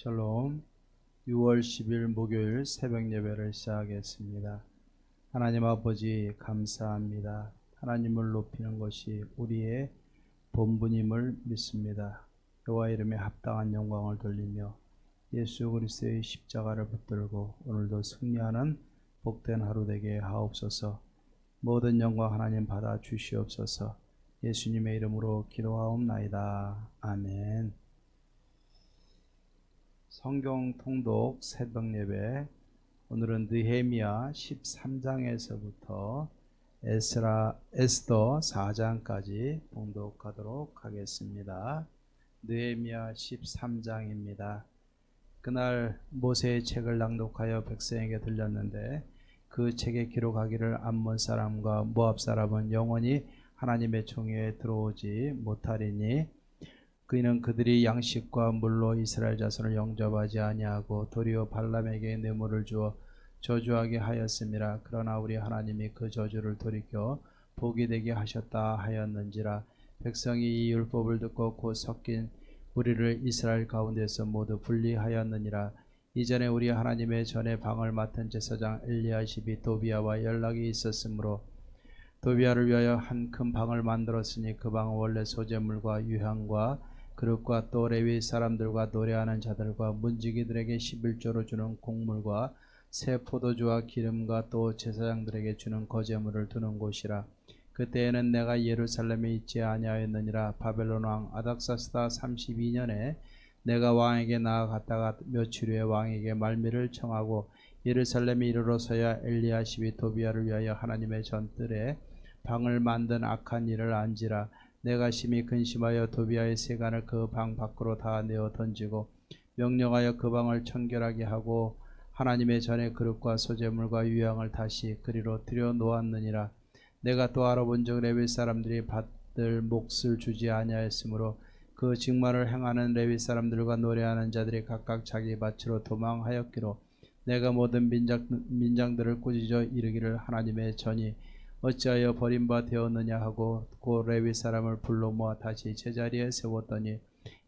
샬롬. 6월 10일 목요일 새벽 예배를 시작하겠습니다. 하나님 아버지 감사합니다. 하나님을 높이는 것이 우리의 본분임을 믿습니다. 여호와 이름에 합당한 영광을 돌리며 예수 그리스도의 십자가를 붙들고 오늘도 승리하는 복된 하루 되게 하옵소서. 모든 영광 하나님 받아 주시옵소서. 예수님의 이름으로 기도하옵나이다. 아멘. 성경 통독 새벽 예배, 오늘은 느헤미야 13장에서부터 에스더 4장까지 봉독하도록 하겠습니다. 느헤미야 13장입니다. 그날 모세의 책을 낭독하여 백성에게 들렸는데 그 책에 기록하기를 암몬 사람과 모압 사람은 영원히 하나님의 총회에 들어오지 못하리니 그이는 그들이 양식과 물로 이스라엘 자손을 영접하지 아니하고 도리어 발람에게 뇌물을 주어 저주하게 하였음이라. 그러나 우리 하나님이 그 저주를 돌이켜 복이 되게 하셨다 하였는지라. 백성이 이 율법을 듣고 곧 섞인 우리를 이스라엘 가운데서 모두 분리하였느니라. 이전에 우리 하나님의 전에 방을 맡은 제사장 엘리야십이 도비야와 연락이 있었으므로 도비야를 위하여 한 큰 방을 만들었으니 그 방은 원래 소재물과 유향과 그릇과 또 레위 사람들과 노래하는 자들과 문지기들에게 11조로 주는 곡물과 새 포도주와 기름과 또 제사장들에게 주는 거제물을 두는 곳이라. 그때에는 내가 예루살렘에 있지 아니하였느니라. 바벨론 왕 아닥사스다 32년에 내가 왕에게 나아갔다가 며칠 후에 왕에게 말미를 청하고 예루살렘에 이르러서야 엘리야십이 도비야를 위하여 하나님의 전뜰에 방을 만든 악한 일을 안지라. 내가 심히 근심하여 도비야의 세간을 그 방 밖으로 다 내어 던지고 명령하여 그 방을 청결하게 하고 하나님의 전에 그릇과 소재물과 유향을 다시 그리로 들여 놓았느니라. 내가 또 알아본즉 레위 사람들이 받을 몫을 주지 아니하였으므로 그 직만을 행하는 레위 사람들과 노래하는 자들이 각각 자기 밭으로 도망하였기로 내가 모든 민장들을 꾸짖어 이르기를 하나님의 전이 어찌하여 버림바 되었느냐 하고 곧 레위 사람을 불러 모아 다시 제자리에 세웠더니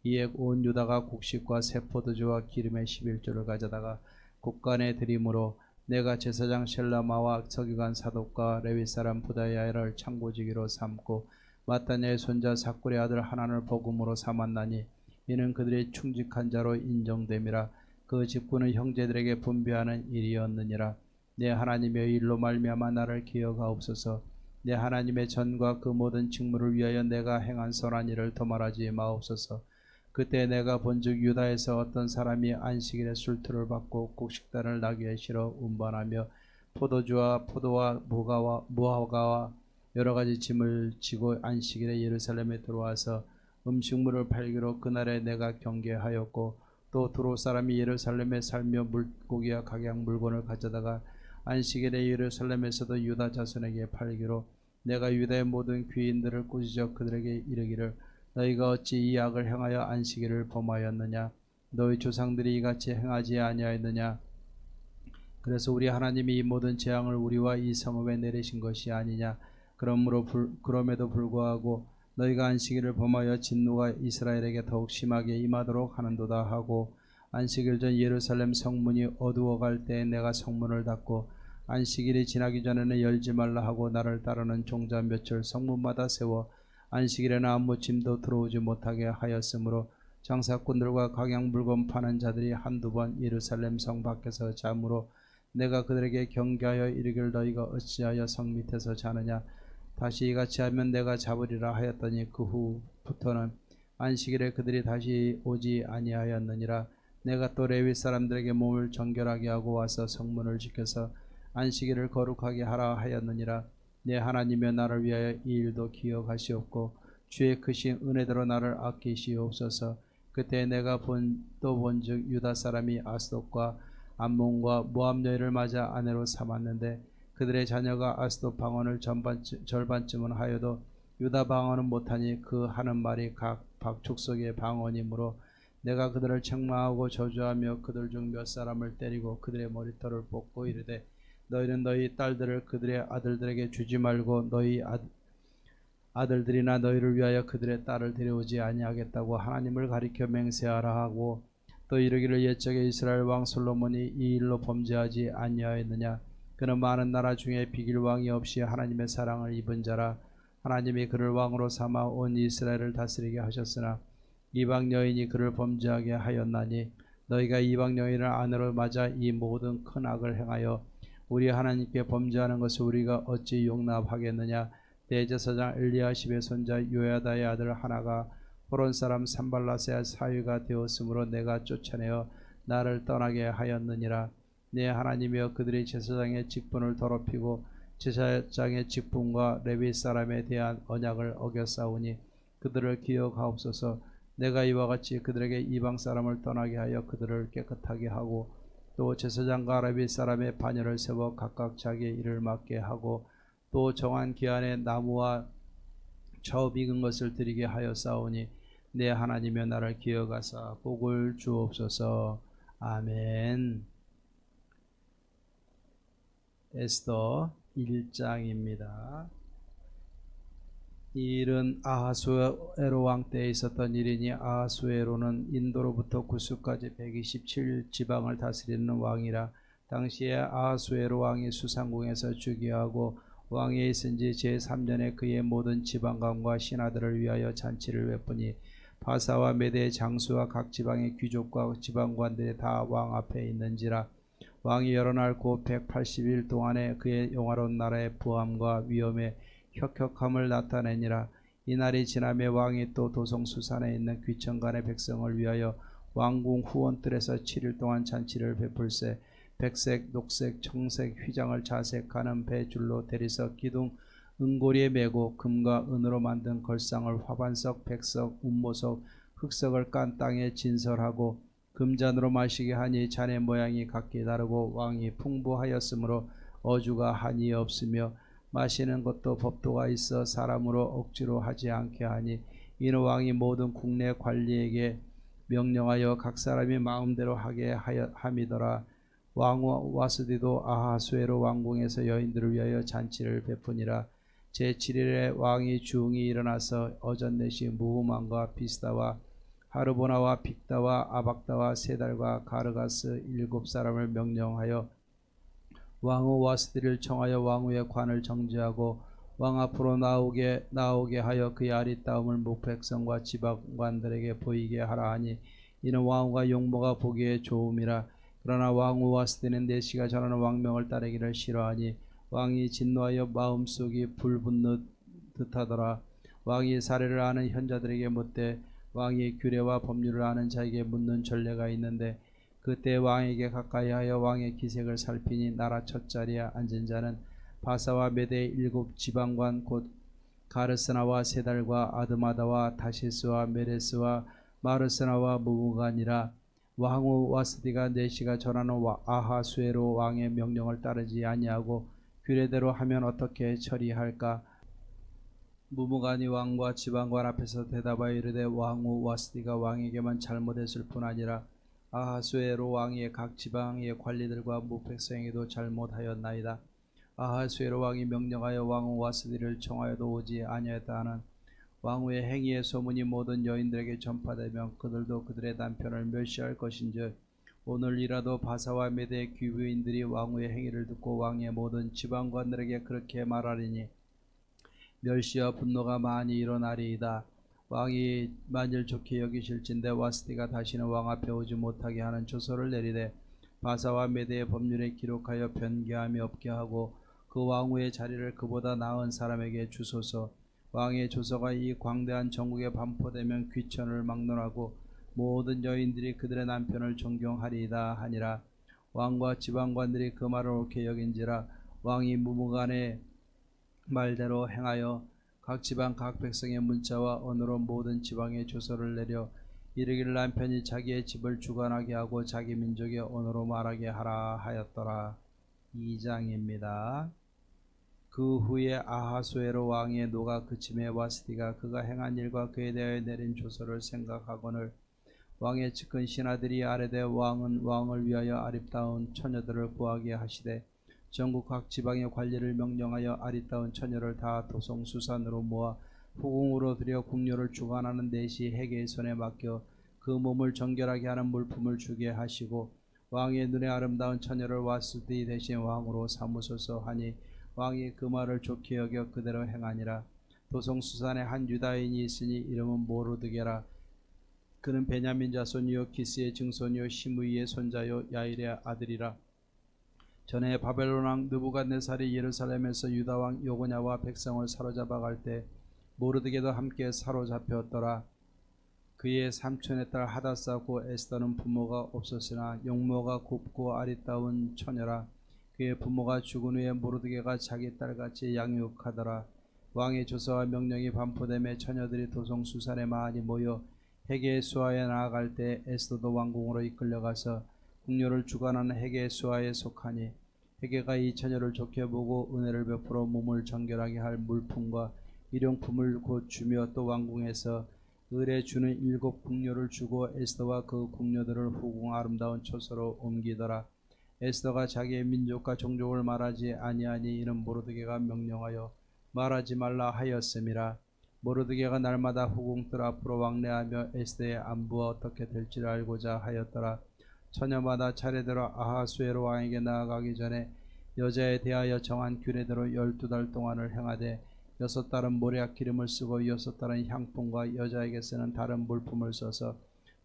이에 온 유다가 곡식과 새 포도주와 기름의 11조를 가져다가 곳간에 드림으로 내가 제사장 셀라마와 서기관 사독과 레위 사람 부다야를 창고지기로 삼고 마따냐의 손자 사꿀의 아들 하난을 복음으로 삼았나니 이는 그들이 충직한 자로 인정됨이라. 그 직분은 형제들에게 분배하는 일이었느니라. 내 하나님의 일로 말미암아 나를 기억하옵소서. 내 하나님의 전과 그 모든 직무를 위하여 내가 행한 선한 일을 더 말하지 마옵소서. 그때 내가 본즉 유다에서 어떤 사람이 안식일에 술투를 받고 곡식단을 나귀에 실어 운반하며 포도주와 포도와 무화과와 여러 가지 짐을 지고 안식일에 예루살렘에 들어와서 음식물을 팔기로 그날에 내가 경계하였고 또 두로 사람이 예루살렘에 살며 물고기와 각양 물건을 가져다가 안식일에 예루살렘에서도 유다 자손에게 팔기로 내가 유다의 모든 귀인들을 꾸짖어 그들에게 이르기를 너희가 어찌 이 악을 행하여 안식일을 범하였느냐. 너희 조상들이 이같이 행하지 아니하였느냐. 그래서 우리 하나님이 이 모든 재앙을 우리와 이 성읍에 내리신 것이 아니냐. 그럼에도 불구하고 너희가 안식일을 범하여 진노가 이스라엘에게 더욱 심하게 임하도록 하는도다 하고 안식일 전 예루살렘 성문이 어두워갈 때에 내가 성문을 닫고 안식일이 지나기 전에는 열지 말라 하고 나를 따르는 종자 몇을 성문마다 세워 안식일에는 아무 짐도 들어오지 못하게 하였으므로 장사꾼들과 각양 물건 파는 자들이 한두 번 예루살렘 성 밖에서 자므로 내가 그들에게 경계하여 이르기를 너희가 어찌하여 성 밑에서 자느냐. 다시 이같이 하면 내가 잡으리라 하였더니 그 후부터는 안식일에 그들이 다시 오지 아니하였느니라. 내가 또 레위 사람들에게 몸을 정결하게 하고 와서 성문을 지켜서 안식일을 거룩하게 하라 하였느니라. 내 하나님여 나를 위하여 이 일도 기억하시옵고 주의 크신 은혜대로 나를 아끼시옵소서. 그때 내가 또 본즉 유다 사람이 아스돗과 암몬과 모압 여인을 맞아 아내로 삼았는데 그들의 자녀가 아스돗 방언을 절반쯤은 하여도 유다 방언은 못하니 그 하는 말이 각 족속의 방언이므로 내가 그들을 책망하고 저주하며 그들 중 몇 사람을 때리고 그들의 머리털을 뽑고 이르되 너희는 너희 딸들을 그들의 아들들에게 주지 말고 너희 아들들이나 너희를 위하여 그들의 딸을 데려오지 아니하겠다고 하나님을 가리켜 맹세하라 하고 또 이르기를 옛적에 이스라엘 왕 솔로몬이 이 일로 범죄하지 아니하였느냐. 그는 많은 나라 중에 비길 왕이 없이 하나님의 사랑을 입은 자라. 하나님이 그를 왕으로 삼아 온 이스라엘을 다스리게 하셨으나 이방 여인이 그를 범죄하게 하였나니 너희가 이방 여인을 아내로 맞아 이 모든 큰 악을 행하여 우리 하나님께 범죄하는 것을 우리가 어찌 용납하겠느냐. 대제사장 엘리야십의 손자 요야다의 아들 하나가 호론 사람 산발랏의 사위가 되었으므로 내가 쫓아내어 나를 떠나게 하였느니라. 내 하나님이여 그들이 제사장의 직분을 더럽히고 제사장의 직분과 레위 사람에 대한 언약을 어겼사오니 그들을 기억하옵소서. 내가 이와 같이 그들에게 이방 사람을 떠나게 하여 그들을 깨끗하게 하고 또 제사장과 레위 사람의 반열을 세워 각각 자기의 일을 맡게 하고 또 정한 기한에 나무와 처음 익은 것을 드리게 하였사오니 내 하나님여 나를 기억하사 복을 주옵소서. 아멘. 에스더 1장입니다. 이 일은 아하수에로 왕 때에 있었던 일이니 아하수에로는 인도로부터 구스까지 127지방을 다스리는 왕이라. 당시에 아하수에로 왕이 수상궁에서 즉위하고 왕에 있은 지 제3년에 그의 모든 지방관과 신하들을 위하여 잔치를 베푸니 바사와 메대의 장수와 각 지방의 귀족과 지방관들이 다 왕 앞에 있는지라. 왕이 여러 날 곧 180일 동안에 그의 영화로운 나라의 부함과 위엄의 혁혁함을 나타내니라. 이날이 지나매 왕이 또 도성수산에 있는 귀천간의 백성을 위하여 왕궁 후원뜰에서 7일 동안 잔치를 베풀세 백색, 녹색, 청색, 휘장을 자색하는 배줄로 대리석, 기둥, 은고리에 메고 금과 은으로 만든 걸상을 화반석, 백석, 운모석, 흑석을 깐 땅에 진설하고 금잔으로 마시게 하니 잔의 모양이 각기 다르고 왕이 풍부하였으므로 어주가 한이 없으며 마시는 것도 법도가 있어 사람으로 억지로 하지 않게 하니 이는 왕이 모든 국내 관리에게 명령하여 각 사람이 마음대로 하게 함이더라. 왕 와스디도 아하수에로 왕궁에서 여인들을 위하여 잔치를 베푸니라. 제7일에 왕이 중이 일어나서 어전넷이 무후만과 비스다와 하르보나와 빅다와 아박다와 세달과 가르가스 7사람을 명령하여 왕후 와스디를 청하여 왕후의 관을 정지하고 왕 앞으로 나오게 하여 그의 아리따움을 목백성과 지방관들에게 보이게 하라 하니 이는 왕후가 용모가 보기에 좋음이라. 그러나 왕후 와스디는 내시가 전하는 왕명을 따르기를 싫어하니 왕이 진노하여 마음속이 불붙는 듯하더라. 왕이 사례를 아는 현자들에게 묻되 왕이 규례와 법률을 아는 자에게 묻는 전례가 있는데 그때 왕에게 가까이 하여 왕의 기색을 살피니 나라 첫자리에 앉은 자는 바사와 메대의 7지방관 곧 가르스나와 세달과 아드마다와 다시스와 메레스와 마르스나와 무무간이라. 왕후 와스디가 내시가 전하는 아하수에로 왕의 명령을 따르지 아니하고 규례대로 하면 어떻게 처리할까? 무무간이 왕과 지방관 앞에서 대답하여 이르되 왕후 와스디가 왕에게만 잘못했을 뿐 아니라 아하수에로 왕의 각 지방의 관리들과 무백성에게도 잘못하였나이다. 아하수에로 왕이 명령하여 왕후 와스디를 청하여도 오지 아니하였다 하는 왕후의 행위의 소문이 모든 여인들에게 전파되면 그들도 그들의 남편을 멸시할 것인즉 오늘이라도 바사와 메대의 귀부인들이 왕후의 행위를 듣고 왕의 모든 지방관들에게 그렇게 말하리니 멸시와 분노가 많이 일어나리이다. 왕이 만일 좋게 여기실진대 와스디가 다시는 왕 앞에 오지 못하게 하는 조서를 내리되 바사와 메대의 법률에 기록하여 변개함이 없게 하고 그 왕후의 자리를 그보다 나은 사람에게 주소서. 왕의 조서가 이 광대한 전국에 반포되면 귀천을 막론하고 모든 여인들이 그들의 남편을 존경하리이다 하니라. 왕과 지방관들이 그 말을 옳게 여긴지라. 왕이 무무간의 말대로 행하여 각 지방 각 백성의 문자와 언어로 모든 지방에 조서를 내려 이르기를 남편이 자기의 집을 주관하게 하고 자기 민족의 언어로 말하게 하라 하였더라. 2장입니다. 그 후에 아하수에로 왕의 노가 그침에 와스디가 그가 행한 일과 그에 대하여 내린 조서를 생각하거늘 왕의 측근 신하들이 아뢰되 왕은 왕을 위하여 아립다운 처녀들을 구하게 하시되 전국 각 지방의 관리를 명령하여 아리따운 처녀를 다 도성수산으로 모아 후궁으로 들여 궁녀를 주관하는 내시 해계의 손에 맡겨 그 몸을 정결하게 하는 물품을 주게 하시고 왕의 눈에 아름다운 처녀를 와스디 대신 왕으로 삼으소서 하니 왕이 그 말을 좋게 여겨 그대로 행하니라. 도성수산에 한 유다인이 있으니 이름은 모르드게라. 그는 베냐민 자손이요 기스의 증손이요 시므이의 손자요 야일의 아들이라. 전에 바벨론 왕 느부갓네살이 예루살렘에서 유다 왕 요고냐와 백성을 사로잡아 갈 때 모르드게도 함께 사로잡혔더라. 그의 삼촌의 딸 하다사 고 에스더는 부모가 없었으나 용모가 곱고 아리따운 처녀라. 그의 부모가 죽은 후에 모르드게가 자기 딸같이 양육하더라. 왕의 조서와 명령이 반포됨에 처녀들이 도성수산에 많이 모여 헤게 수하에 나아갈 때 에스더도 왕궁으로 이끌려가서 궁녀를 주관하는 헤게 수하에 속하니 헤게가 이 처녀를 좋게 보고 은혜를 베풀어 몸을 정결하게 할 물품과 일용품을 곧 주며 또 왕궁에서 을에 주는 7 궁녀를 주고 에스더와 그 궁녀들을 후궁 아름다운 초소로 옮기더라. 에스더가 자기의 민족과 종족을 말하지 아니하니 이는 모르드게가 명령하여 말하지 말라 하였음이라. 모르드게가 날마다 후궁들 앞으로 왕래하며 에스더의 안부와 어떻게 될지를 알고자 하였더라. 처녀마다 차례대로 아하수에로 왕에게 나아가기 전에 여자에 대하여 정한 규례대로 12달 동안을 행하되 6달은 모략 기름을 쓰고 6달은 향품과 여자에게 쓰는 다른 물품을 써서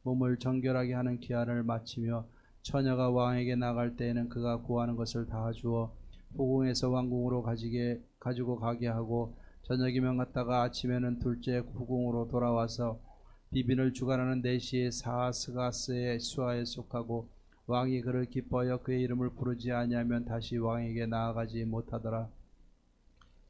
몸을 정결하게 하는 기한을 마치며 처녀가 왕에게 나갈 때에는 그가 구하는 것을 다 주어 후궁에서 왕궁으로 가지고 가게 하고 저녁이면 갔다가 아침에는 둘째 후궁으로 돌아와서 비빈을 주관하는 네시의 사스가스의 수하에 속하고 왕이 그를 기뻐하여 그의 이름을 부르지 아니하면 다시 왕에게 나아가지 못하더라.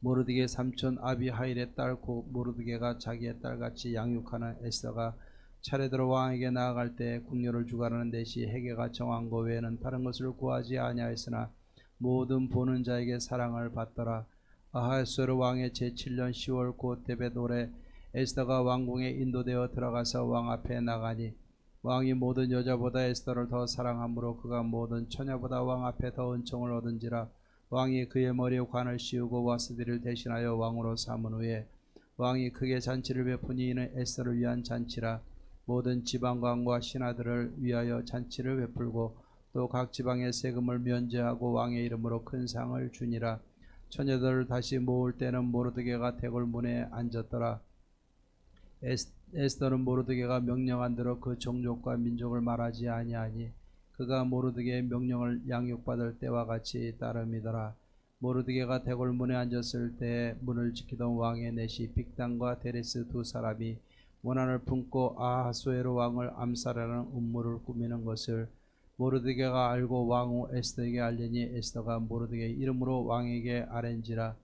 모르드게 삼촌 아비하일의 딸 고 모르드게가 자기의 딸같이 양육하는 에스더가 차례대로 왕에게 나아갈 때 궁녀를 주관하는 대시 헤게가 정한 것 외에는 다른 것을 구하지 아니하였으나 모든 보는 자에게 사랑을 받더라. 아하수에로 왕의 제7년 10월 곧 데벳 올에 에스더가 왕궁에 인도되어 들어가서 왕 앞에 나가니 왕이 모든 여자보다 에스더를 더 사랑하므로 그가 모든 처녀보다 왕 앞에 더 은총을 얻은지라. 왕이 그의 머리에 관을 씌우고 와스디를 대신하여 왕으로 삼은 후에 왕이 크게 잔치를 베푸니 이는 에스더를 위한 잔치라. 모든 지방관과 신하들을 위하여 잔치를 베풀고 또 각 지방의 세금을 면제하고 왕의 이름으로 큰 상을 주니라. 처녀들을 다시 모을 때는 모르드게가 대궐문에 앉았더라. 에스더는 모르드게가 명령한 대로 그 종족과 민족을 말하지 아니하니 그가 모르드게의 명령을 양육받을 때와 같이 따름이더라. 모르드게가 대궐문에 앉았을 때 문을 지키던 왕의 내시 빅단과 데레스 두 사람이 원한을 품고 아하수에로 왕을 암살하는 음모를 꾸미는 것을 모르드게가 알고 왕후 에스더에게 알리니 에스더가 모르드게의 이름으로 왕에게 아랜지라.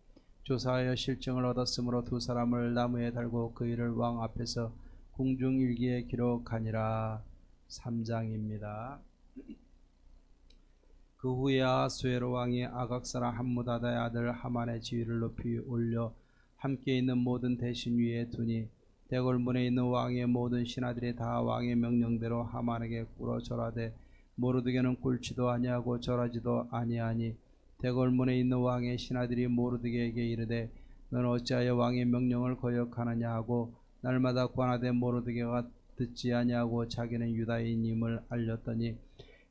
조사하여 실증을 얻었으므로 두 사람을 나무에 달고 그 일을 왕 앞에서 궁중일기에 기록하니라. 3장입니다. 그 후에 아하수에로 왕이 아각 사람 함무다다의 아들 하만의 지위를 높이 올려 함께 있는 모든 대신 위에 두니 대궐문에 있는 왕의 모든 신하들이 다 왕의 명령대로 하만에게 꿇어 절하되 모르드게는 꿇지도 아니하고 절하지도 아니하니 대궐문에 있는 왕의 신하들이 모르드게에게 이르되 너는 어찌하여 왕의 명령을 거역하느냐 하고 날마다 관하되 모르드게가 듣지 아니하고 자기는 유다인임을 알렸더니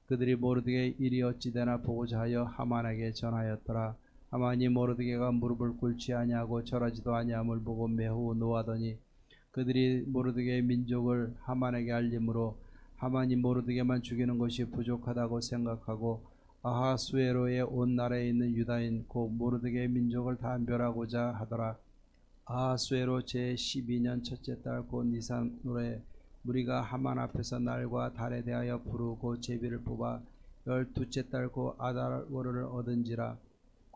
그들이 모르드게의 일이 어찌 되나 보고자 하여 하만에게 전하였더라. 하만이 모르드게가 무릎을 꿇지 아니하고 절하지도 아니함을 보고 매우 노하더니 그들이 모르드게의 민족을 하만에게 알림으로 하만이 모르드게만 죽이는 것이 부족하다고 생각하고 아하수에로의 온 나라에 있는 유다인 곧 모르드게의 민족을 다 멸하고자 하더라. 아하수에로 제12년 첫째 달 곧 니산월에 무리가 하만 앞에서 날과 달에 대하여 부르고 제비를 뽑아 12째 달 곧 아달월을 얻은지라.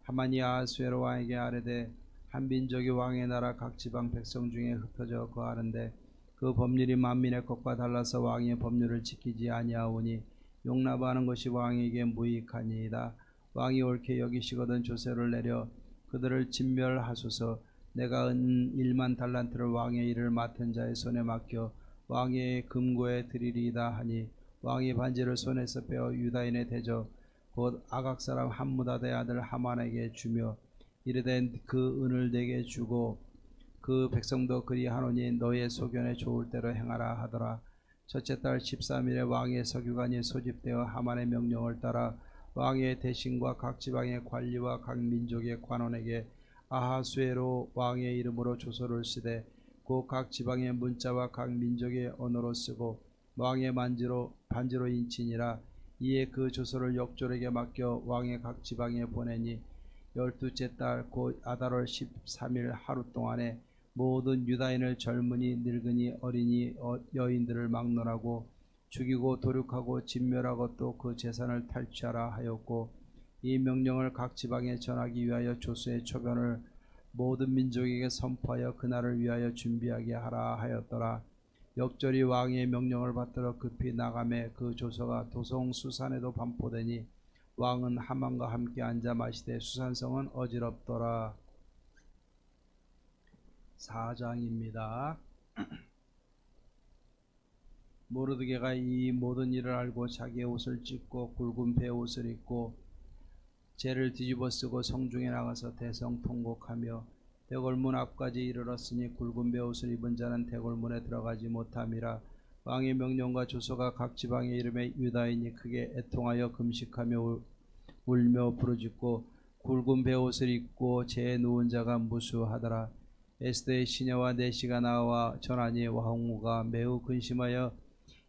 하만이 아하수에로 왕에게 아뢰되 한 민족이 왕의 나라 각 지방 백성 중에 흩어져 거하는데 그 법률이 만민의 것과 달라서 왕의 법률을 지키지 아니하오니 용납하는 것이 왕에게 무익하니이다. 왕이 옳게 여기시거든 조세를 내려 그들을 진멸하소서. 내가 은 1만 달란트를 왕의 일을 맡은 자의 손에 맡겨 왕의 금고에 드리리이다 하니 왕이 반지를 손에서 빼어 유다인의 대적 곧 아각 사람 함무다다의 아들 하만에게 주며 이르되 그 은을 내게 주고 그 백성도 그리하노니 너의 소견에 좋을 대로 행하라 하더라. 첫째 달 13일에 왕의 서기관이 소집되어 하만의 명령을 따라 왕의 대신과 각 지방의 관리와 각 민족의 관원에게 아하수에로 왕의 이름으로 조서를 쓰되 곧 각 지방의 문자와 각 민족의 언어로 쓰고 왕의 반지로 인치니라. 이에 그 조서를 역졸에게 맡겨 왕의 각 지방에 보내니 12째 달 곧 아달월 13일 하루 동안에 모든 유다인을 젊은이 늙은이 어린이 여인들을 막론하고 죽이고 도륙하고 진멸하고 또 그 재산을 탈취하라 하였고, 이 명령을 각 지방에 전하기 위하여 조서의 초변을 모든 민족에게 선포하여 그날을 위하여 준비하게 하라 하였더라. 역절이 왕의 명령을 받들어 급히 나가매 그 조서가 도성 수산에도 반포되니 왕은 하만과 함께 앉아 마시되 수산성은 어지럽더라. 4장입니다. 모르드게가 이 모든 일을 알고 자기의 옷을 찢고 굵은 베옷을 입고 재를 뒤집어 쓰고 성중에 나가서 대성 통곡하며 대궐문 앞까지 이르렀으니 굵은 베옷을 입은 자는 대궐문에 들어가지 못함이라. 왕의 명령과 조서가 각 지방의 이름에 유다인이 크게 애통하여 금식하며 울며 부르짖고 굵은 베옷을 입고 재에 누운 자가 무수하더라. 에스더의 시녀와 내시가 나와 전하니 왕후가 매우 근심하여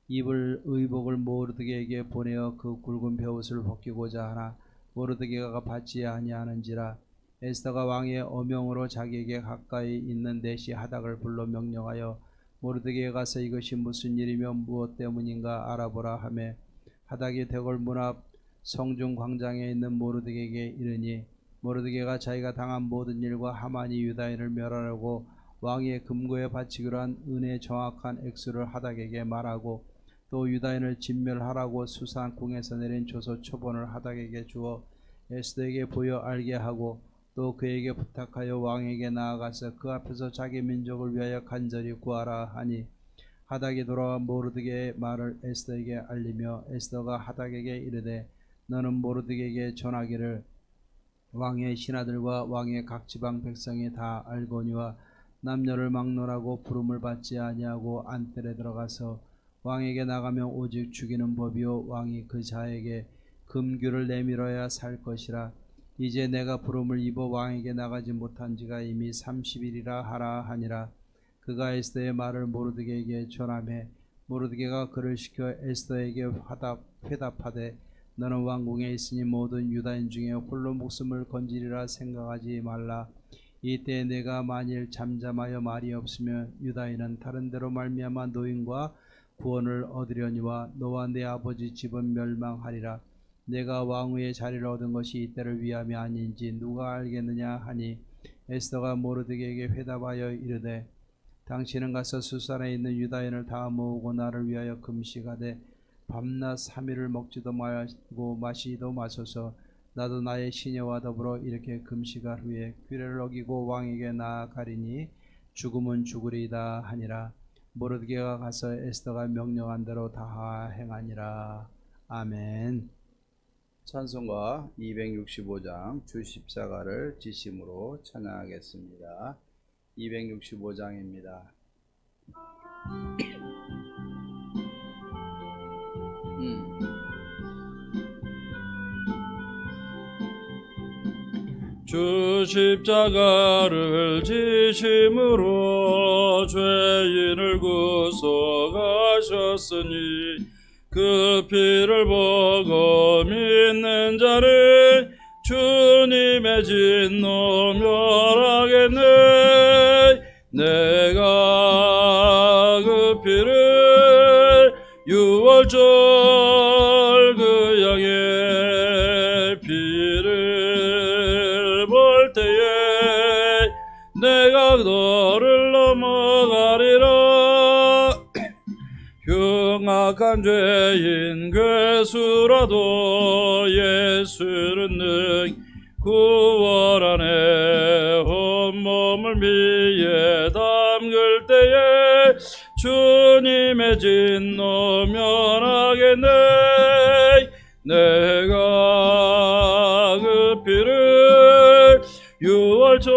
입을 의복을 모르드게에게 보내어 그 굵은 베옷을 벗기고자 하나 모르드게가 받지 아니하는지라. 에스더가 왕의 어명으로 자기에게 가까이 있는 내시 하닥을 불러 명령하여 모르드게에 가서 이것이 무슨 일이며 무엇 때문인가 알아보라 하매, 하닥이 대궐문 앞 성중 광장에 있는 모르드게에게 이르니 모르드게가 자기가 당한 모든 일과 하만이 유다인을 멸하려고 왕의 금고에 바치기로 한 은의 정확한 액수를 하닥에게 말하고 또 유다인을 진멸하라고 수산 궁에서 내린 조서 초본을 하닥에게 주어 에스더에게 보여 알게 하고 또 그에게 부탁하여 왕에게 나아가서 그 앞에서 자기 민족을 위하여 간절히 구하라 하니, 하닥이 돌아와 모르드게의 말을 에스더에게 알리며 에스더가 하닥에게 이르되 너는 모르드게에게 전하기를 왕의 신하들과 왕의 각 지방 백성이 다 알거니와 남녀를 막론하고 부름을 받지 아니하고 안뜰에 들어가서 왕에게 나가면 오직 죽이는 법이요 왕이 그 자에게 금규를 내밀어야 살 것이라. 이제 내가 부름을 입어 왕에게 나가지 못한 지가 이미 30일이라 하라 하니라. 그가 에스더의 말을 모르드게에게 전하매 모르드게가 그를 시켜 에스더에게 회답하되 너는 왕궁에 있으니 모든 유다인 중에 홀로 목숨을 건지리라 생각하지 말라. 이때 내가 만일 잠잠하여 말이 없으면 유다인은 다른 데로 말미암아 노임과 구원을 얻으려니와 너와 내 아버지 집은 멸망하리라. 내가 왕후의 자리를 얻은 것이 이때를 위함이 아닌지 누가 알겠느냐 하니, 에스더가 모르드게에게 회답하여 이르되 당신은 가서 수산에 있는 유다인을 다 모으고 나를 위하여 금식하되 밤낮 3일을 먹지도 말고 마시지도 마소서. 나도 나의 시녀와 더불어 이렇게 금식할 후에 규례를 어기고 왕에게 나아가리니 죽음은 죽으리이다 하니라. 모르드게가 가서 에스더가 명령한 대로 다 행하니라. 아멘. 찬송가 265장 주 십자가를 지심으로 찬양하겠습니다. 265장입니다. 주 십자가를 지심으로 죄인을 구속하셨으니 그 피를 보고 믿는 자를 주님의 진노 멸하겠네. 내가 그 피를 유월절 그 양의 피를 볼 때에 내가 너를 넘어가리라. 흉악한 죄인 괴수라도 예수는 능 구원하네. 온몸을 미에 담글 때에 주님의 진노 면하겠네. 내가 그 피를 유월절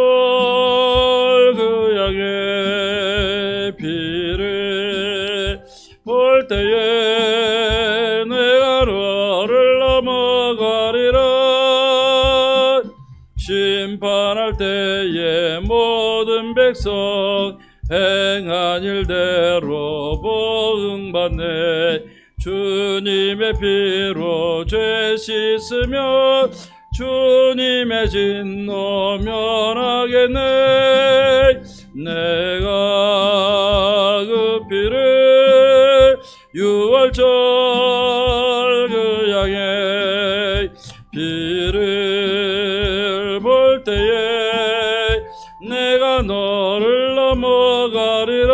그 양의 피를 볼 때에 백성 행한 일대로 보응받네. 주님의 피로 죄 씻으며 주님의 진노 면하겠네. 내가 그 피를 유월절 그 양의 피를 볼 때에 내가 너를 넘어가리라.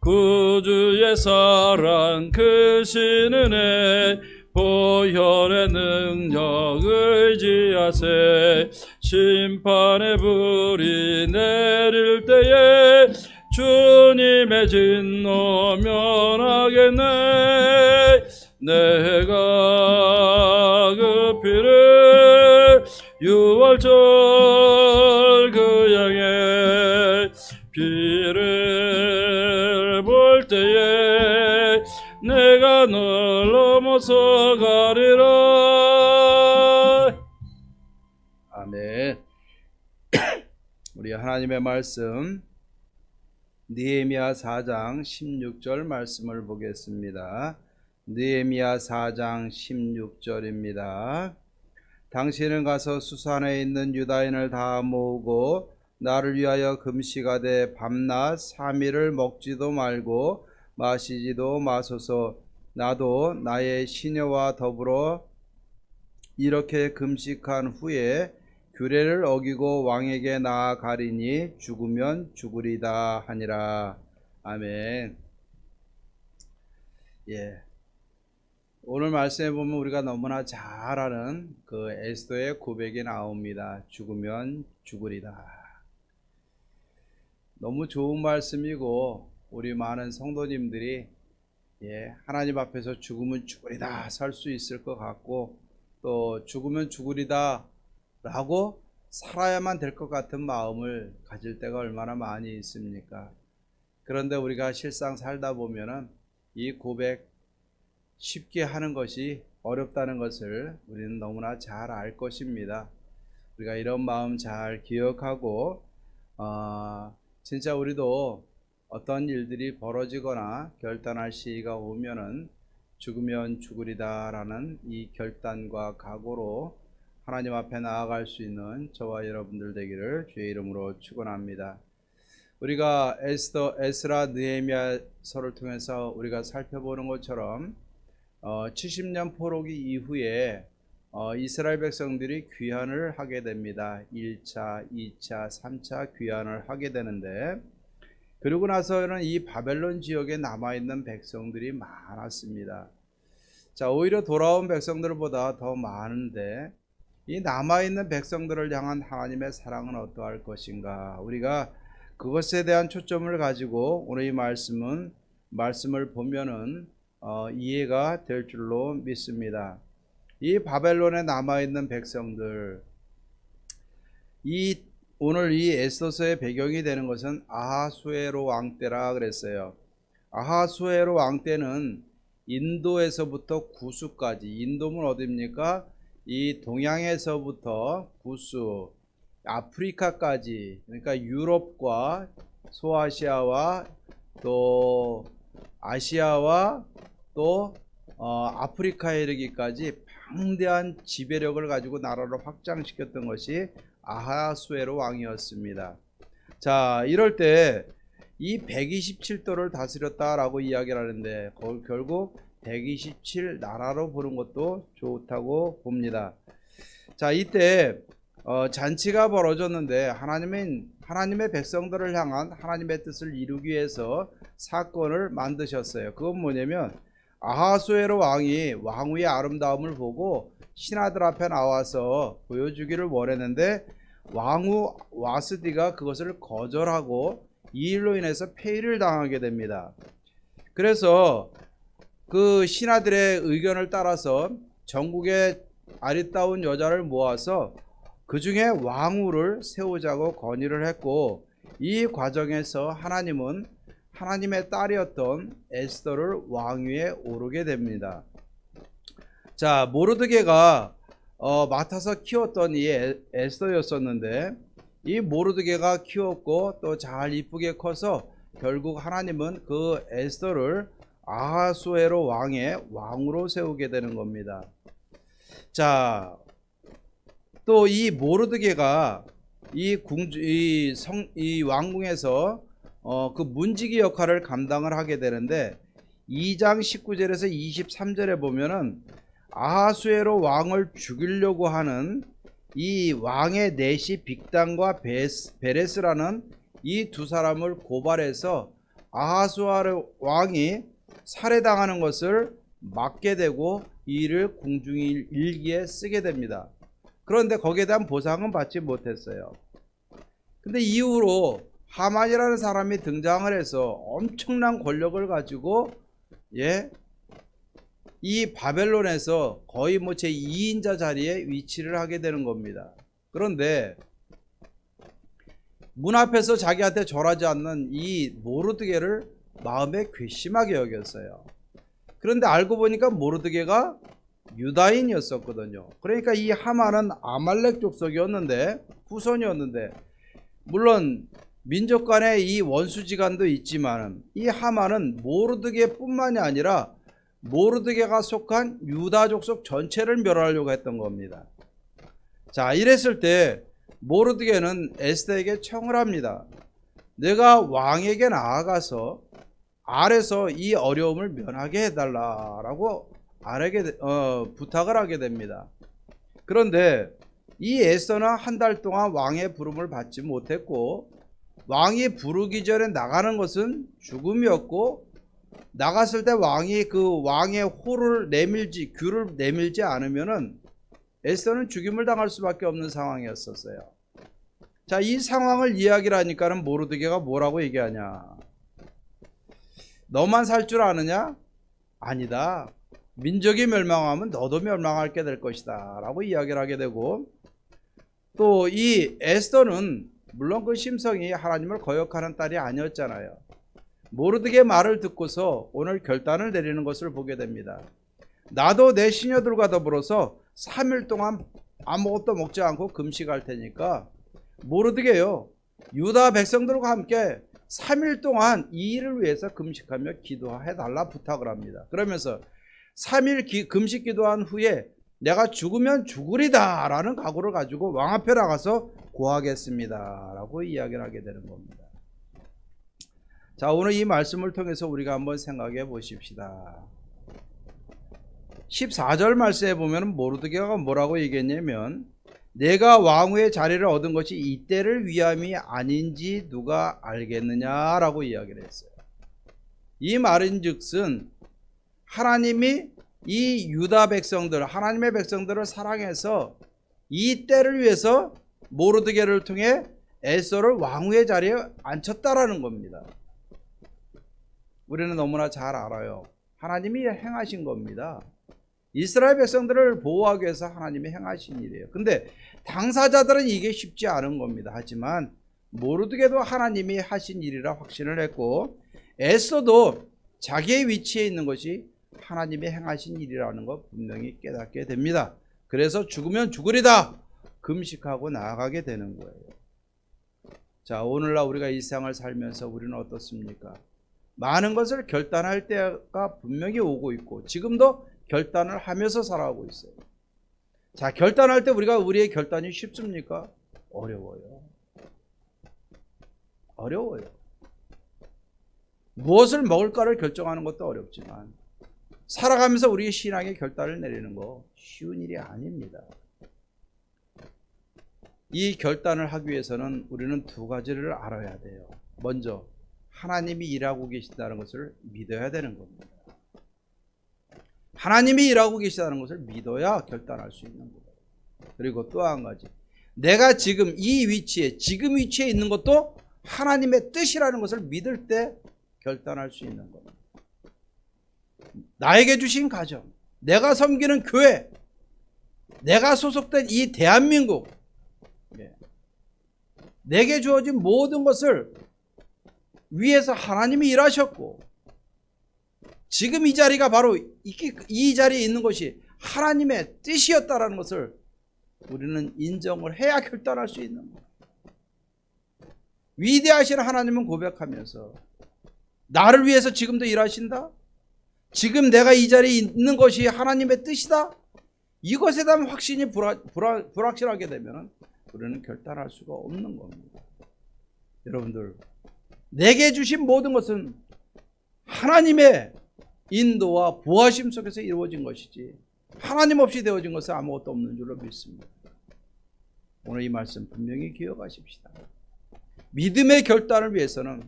구주의 사랑 크신 은혜 보혈의 능력 의지하세. 심판의 불이 내릴 때에 주님의 진노 면하겠네. 내가 그 피를 유월절 그 양의 피를 볼 때에 내가 널 넘어서 가리라. 아멘. 우리 하나님의 말씀 느헤미야 4장 16절 말씀을 보겠습니다. 느헤미야 4장 16절입니다. 당신은 가서 수산에 있는 유다인을 다 모으고 나를 위하여 금식하되 밤낮 3일을 먹지도 말고 마시지도 마소서. 나도 나의 시녀와 더불어 이렇게 금식한 후에 규례를 어기고 왕에게 나아가리니 죽으면 죽으리다 하니라. 아멘. 예. 오늘 말씀에 보면 우리가 너무나 잘 아는 그 에스더의 고백이 나옵니다. 죽으면 죽으리다. 너무 좋은 말씀이고 우리 많은 성도님들이 하나님 앞에서 죽으면 죽으리다 살 수 있을 것 같고 또 죽으면 죽으리다 라고 살아야만 될 것 같은 마음을 가질 때가 얼마나 많이 있습니까? 그런데 우리가 실상 살다 보면은 이 고백 쉽게 하는 것이 어렵다는 것을 우리는 너무나 잘 알 것입니다. 우리가 이런 마음 잘 기억하고 진짜 우리도 어떤 일들이 벌어지거나 결단할 시기가 오면은 죽으면 죽으리다 라는 이 결단과 각오로 하나님 앞에 나아갈 수 있는 저와 여러분들 되기를 주의 이름으로 축원합니다. 우리가 에스라 느헤미야서를 통해서 우리가 살펴보는 것처럼 70년 포로기 이후에 이스라엘 백성들이 귀환을 하게 됩니다. 1차, 2차, 3차 귀환을 하게 되는데 그러고 나서는 이 바벨론 지역에 남아있는 백성들이 많았습니다. 자, 오히려 돌아온 백성들보다 더 많은데 이 남아있는 백성들을 향한 하나님의 사랑은 어떠할 것인가? 우리가 그것에 대한 초점을 가지고 오늘 이 말씀을 보면은 이해가 될 줄로 믿습니다. 이 바벨론에 남아있는 백성들, 오늘 이 에스더서의 배경이 되는 것은 아하수에로 왕 때라 그랬어요. 아하수에로 왕 때는 인도에서부터 구수까지, 인도는 어디입니까? 이 동양에서부터 구수, 아프리카까지, 그러니까 유럽과 소아시아와 또 아시아와 또 아프리카에 이르기까지 방대한 지배력을 가지고 나라를 확장시켰던 것이 아하수에로 왕이었습니다. 자, 이럴 때 이 127도를 다스렸다라고 이야기를 하는데 결국 127 나라로 보는 것도 좋다고 봅니다. 자, 이때 잔치가 벌어졌는데 하나님의 백성들을 향한 하나님의 뜻을 이루기 위해서 사건을 만드셨어요. 그건 뭐냐면 아하수에로 왕이 왕후의 아름다움을 보고 신하들 앞에 나와서 보여주기를 원했는데 왕후 와스디가 그것을 거절하고 이 일로 인해서 폐위를 당하게 됩니다. 그래서 그 신하들의 의견을 따라서 전국의 아리따운 여자를 모아서 그 중에 왕후를 세우자고 건의를 했고 이 과정에서 하나님은 하나님의 딸이었던 에스더를 왕위에 오르게 됩니다. 자, 모르드게가 맡아서 키웠던 이 에스더였었는데 이 모르드게가 키웠고 또 잘 이쁘게 커서 결국 하나님은 그 에스더를 아하수에로 왕의 왕으로 세우게 되는 겁니다. 자, 또 이 모르드게가 이 왕궁에서 그 문지기 역할을 감당을 하게 되는데 2장 19절에서 23절에 보면은 아하수에로 왕을 죽이려고 하는 이 왕의 넷이 빅단과 베레스라는 이 두 사람을 고발해서 아하수에로 왕이 살해당하는 것을 막게 되고 이를 궁중의 일기에 쓰게 됩니다. 그런데 거기에 대한 보상은 받지 못했어요. 근데 이후로 하만이라는 사람이 등장을 해서 엄청난 권력을 가지고 이 바벨론에서 거의 뭐 제2인자 자리에 위치를 하게 되는 겁니다. 그런데 문 앞에서 자기한테 절하지 않는 이 모르드게를 마음에 괘씸하게 여겼어요. 그런데 알고 보니까 모르드게가 유다인이었었거든요. 그러니까 이 하만은 아말렉 족속이었는데 후손이었는데, 물론 민족 간의 이 원수지간도 있지만 이 하만은 모르드게뿐만이 아니라 모르드게가 속한 유다 족속 전체를 멸하려고 했던 겁니다. 자, 이랬을 때 모르드게는 에스더에게 청을 합니다. 내가 왕에게 나아가서 아래서 이 어려움을 면하게 해달라라고 부탁을 하게 됩니다. 그런데 이 에스더는 한 달 동안 왕의 부름을 받지 못했고, 왕이 부르기 전에 나가는 것은 죽음이었고, 나갔을 때 왕이 그 왕의 규를 내밀지 않으면은 에스더는 죽임을 당할 수밖에 없는 상황이었었어요. 자, 이 상황을 이야기를 하니까는 모르드게가 뭐라고 얘기하냐? 너만 살 줄 아느냐? 아니다. 민족이 멸망하면 너도 멸망하게 될 것이다 라고 이야기를 하게 되고, 또 이 에스더는 물론 그 심성이 하나님을 거역하는 딸이 아니었잖아요. 모르드게 말을 듣고서 오늘 결단을 내리는 것을 보게 됩니다. 나도 내 시녀들과 더불어서 3일 동안 아무것도 먹지 않고 금식할 테니까 모르드게요, 유다 백성들과 함께 3일 동안 이 일을 위해서 금식하며 기도해달라 부탁을 합니다. 그러면서 3일 금식 기도한 후에 내가 죽으면 죽으리다 라는 각오를 가지고 왕 앞에 나가서 구하겠습니다 라고 이야기를 하게 되는 겁니다. 자, 오늘 이 말씀을 통해서 우리가 한번 생각해 보십시다. 14절 말씀에 보면 모르드게가 뭐라고 얘기했냐면, 내가 왕후의 자리를 얻은 것이 이때를 위함이 아닌지 누가 알겠느냐라고 이야기를 했어요. 이 말인즉슨 하나님이 이 유다 백성들, 하나님의 백성들을 사랑해서 이 때를 위해서 모르드게를 통해 에스더를 왕후의 자리에 앉혔다라는 겁니다. 우리는 너무나 잘 알아요. 하나님이 행하신 겁니다. 이스라엘 백성들을 보호하기 위해서 하나님이 행하신 일이에요. 근데 당사자들은 이게 쉽지 않은 겁니다. 하지만 모르드게도 하나님이 하신 일이라 확신을 했고, 에스더도 자기의 위치에 있는 것이 하나님이 행하신 일이라는 것 분명히 깨닫게 됩니다. 그래서 죽으면 죽으리다 금식하고 나아가게 되는 거예요. 자, 오늘날 우리가 이 세상을 살면서 우리는 어떻습니까? 많은 것을 결단할 때가 분명히 오고 있고 지금도 결단을 하면서 살아가고 있어요. 자, 결단할 때 우리의 결단이 쉽습니까? 어려워요. 무엇을 먹을까를 결정하는 것도 어렵지만 살아가면서 우리의 신앙의 결단을 내리는 거 쉬운 일이 아닙니다. 이 결단을 하기 위해서는 우리는 두 가지를 알아야 돼요. 먼저 하나님이 일하고 계신다는 것을 믿어야 되는 겁니다. 하나님이 일하고 계시다는 것을 믿어야 결단할 수 있는 거예요. 그리고 또 한 가지, 내가 지금 이 위치에, 지금 위치에 있는 것도 하나님의 뜻이라는 것을 믿을 때 결단할 수 있는 겁니다. 나에게 주신 가정, 내가 섬기는 교회, 내가 소속된 이 대한민국, 내게 주어진 모든 것을 위해서 하나님이 일하셨고, 지금 이 자리가 바로 이 자리에 있는 것이 하나님의 뜻이었다라는 것을 우리는 인정을 해야 결단할 수 있는 거예요. 위대하신 하나님은 고백하면서 나를 위해서 지금도 일하신다. 지금 내가 이 자리에 있는 것이 하나님의 뜻이다. 이것에 대한 확신이 불확실하게 되면 우리는 결단할 수가 없는 겁니다. 여러분들, 내게 주신 모든 것은 하나님의 인도와 보호하심 속에서 이루어진 것이지 하나님 없이 되어진 것은 아무것도 없는 줄로 믿습니다. 오늘 이 말씀 분명히 기억하십시다. 믿음의 결단을 위해서는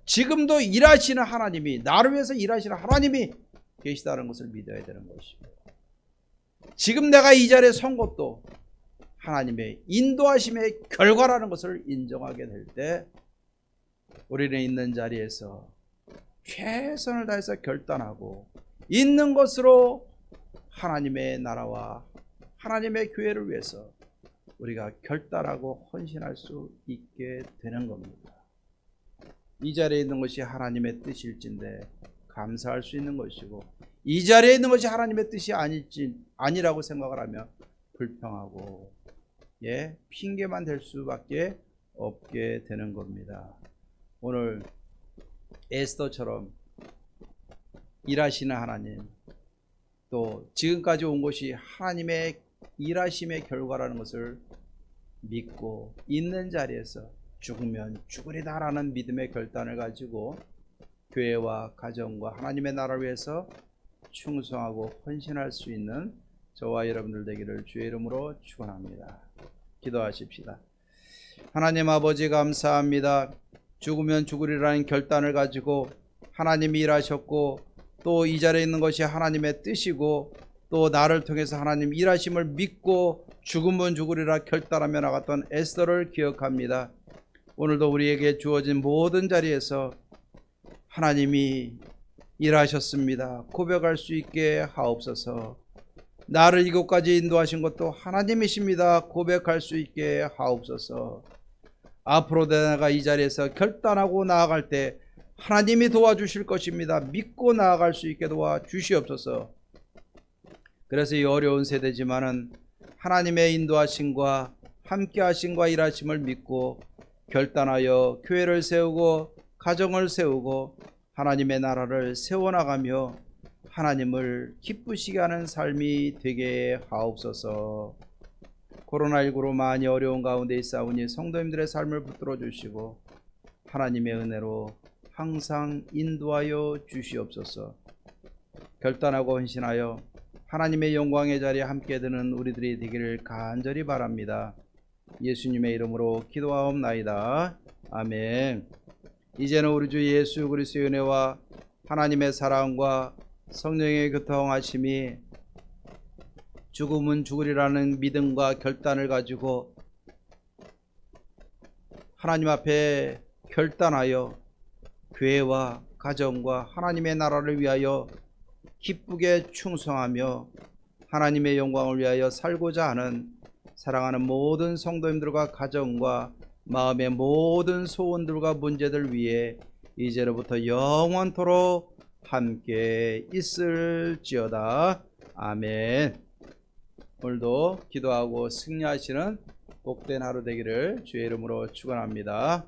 지금도 일하시는 하나님이, 나를 위해서 일하시는 하나님이 계시다는 것을 믿어야 되는 것입니다. 지금 내가 이 자리에 선 것도 하나님의 인도하심의 결과라는 것을 인정하게 될 때 우리는 있는 자리에서 최선을 다해서 결단하고 있는 것으로 하나님의 나라와 하나님의 교회를 위해서 우리가 결단하고 헌신할 수 있게 되는 겁니다. 이 자리에 있는 것이 하나님의 뜻일진데 감사할 수 있는 것이고, 이 자리에 있는 것이 하나님의 뜻이 아니라고 생각을 하면 불평하고 핑계만 될 수밖에 없게 되는 겁니다. 오늘 에스더처럼 일하시는 하나님, 또 지금까지 온 것이 하나님의 일하심의 결과라는 것을 믿고 있는 자리에서 죽으면 죽으리다라는 믿음의 결단을 가지고 교회와 가정과 하나님의 나라를 위해서 충성하고 헌신할 수 있는 저와 여러분들 되기를 주의 이름으로 축원합니다. 기도하십시다. 하나님 아버지, 감사합니다. 죽으면 죽으리라는 결단을 가지고 하나님이 일하셨고, 또 이 자리에 있는 것이 하나님의 뜻이고, 또 나를 통해서 하나님 일하심을 믿고 죽으면 죽으리라 결단하며 나갔던 에스더를 기억합니다. 오늘도 우리에게 주어진 모든 자리에서 하나님이 일하셨습니다 고백할 수 있게 하옵소서. 나를 이곳까지 인도하신 것도 하나님이십니다 고백할 수 있게 하옵소서. 앞으로 내가 이 자리에서 결단하고 나아갈 때 하나님이 도와주실 것입니다. 믿고 나아갈 수 있게 도와주시옵소서. 그래서 이 어려운 세대지만은 하나님의 인도하심과 함께하심과 일하심을 믿고 결단하여 교회를 세우고 가정을 세우고 하나님의 나라를 세워나가며 하나님을 기쁘시게 하는 삶이 되게 하옵소서. 코로나19로 많이 어려운 가운데 있사오니 성도님들의 삶을 붙들어 주시고 하나님의 은혜로 항상 인도하여 주시옵소서. 결단하고 헌신하여 하나님의 영광의 자리에 함께 드는 우리들이 되기를 간절히 바랍니다. 예수님의 이름으로 기도하옵나이다. 아멘. 이제는 우리 주 예수 그리스도의 은혜와 하나님의 사랑과 성령의 교통하심이 죽음은 죽으리라는 믿음과 결단을 가지고 하나님 앞에 결단하여 교회와 가정과 하나님의 나라를 위하여 기쁘게 충성하며 하나님의 영광을 위하여 살고자 하는 사랑하는 모든 성도님들과 가정과 마음의 모든 소원들과 문제들 위해 이제로부터 영원토록 함께 있을지어다. 아멘. 오늘도 기도하고 승리하시는 복된 하루 되기를 주의 이름으로 축원합니다.